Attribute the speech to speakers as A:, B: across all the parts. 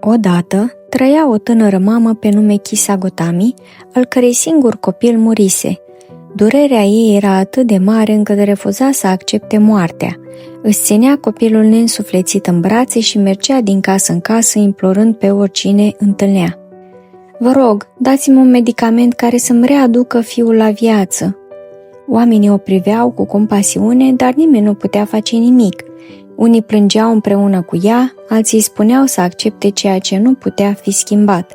A: Odată trăia o tânără mamă pe nume Kisa Gotami, al cărei singur copil murise. Durerea ei era atât de mare încât refuza să accepte moartea. Își ținea copilul neînsuflețit în brațe și mergea din casă în casă implorând pe oricine întâlnea. "Vă rog, dați-mi un medicament care să-mi readucă fiul la viață." Oamenii o priveau cu compasiune, dar nimeni nu putea face nimic. Unii plângeau împreună cu ea, alții spuneau să accepte ceea ce nu putea fi schimbat.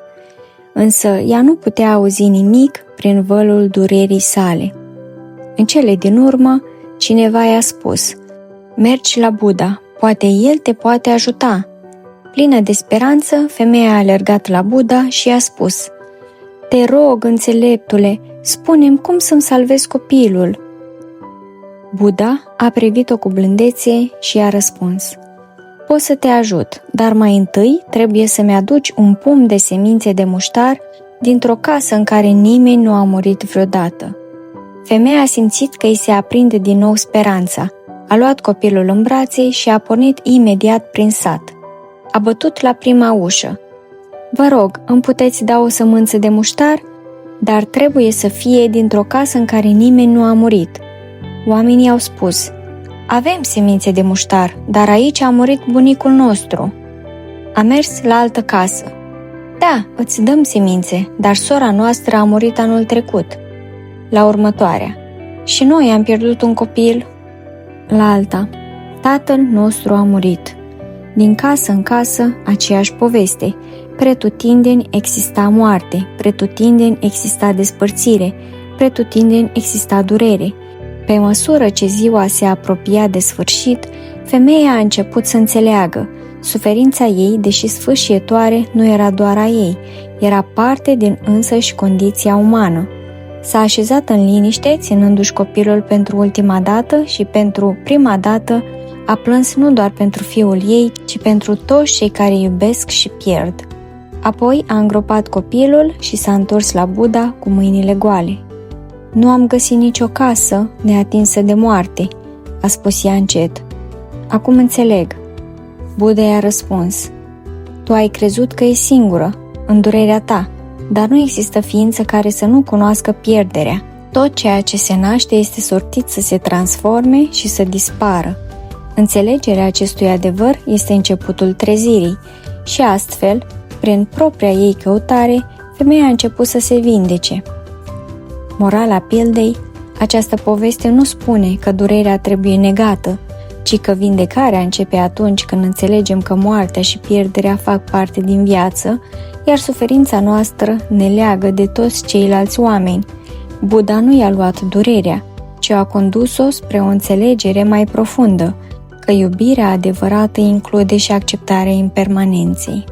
A: Însă ea nu putea auzi nimic prin vălul durerii sale. În cele din urmă, cineva i-a spus: "Mergi la Buddha, poate el te poate ajuta." Plină de speranță, femeia a alergat la Buddha și i-a spus: "Te rog, înțeleptule, spune-mi cum să-mi salvez copilul." Buddha a privit-o cu blândețe și i-a răspuns: "Pot să te ajut, dar mai întâi trebuie să-mi aduci un pumn de semințe de muștar dintr-o casă în care nimeni nu a murit vreodată." Femeia a simțit că îi se aprinde din nou speranța. A luat copilul în brațe și a pornit imediat prin sat. A bătut la prima ușă. "Vă rog, îmi puteți da o sămânță de muștar? Dar trebuie să fie dintr-o casă în care nimeni nu a murit." Oamenii au spus: "Avem semințe de muștar, dar aici a murit bunicul nostru." A mers la altă casă. "Da, îți dăm semințe, dar sora noastră a murit anul trecut." La următoarea: "Și noi am pierdut un copil." La alta: "Tatăl nostru a murit." Din casă în casă, aceeași poveste. Pretutindeni exista moarte, pretutindeni exista despărțire, pretutindeni exista durere. Pe măsură ce ziua se apropia de sfârșit, femeia a început să înțeleagă. Suferința ei, deși sfâșietoare, nu era doar a ei, era parte din însăși condiția umană. S-a așezat în liniște, ținându-și copilul pentru ultima dată și pentru prima dată a plâns nu doar pentru fiul ei, ci pentru toți cei care iubesc și pierd. Apoi a îngropat copilul și s-a întors la Buddha cu mâinile goale. "Nu am găsit nicio casă neatinsă de moarte," a spus ea încet. "Acum înțeleg." Buddha i-a răspuns: "Tu ai crezut că e singură, în durerea ta, dar nu există ființă care să nu cunoască pierderea. Tot ceea ce se naște este sortit să se transforme și să dispară. Înțelegerea acestui adevăr este începutul trezirii și astfel, prin propria ei căutare, femeia a început să se vindece." Morala pildei: această poveste nu spune că durerea trebuie negată, ci că vindecarea începe atunci când înțelegem că moartea și pierderea fac parte din viață, iar suferința noastră ne leagă de toți ceilalți oameni. Buddha nu i-a luat durerea, ci a condus-o spre o înțelegere mai profundă, că iubirea adevărată include și acceptarea impermanenței.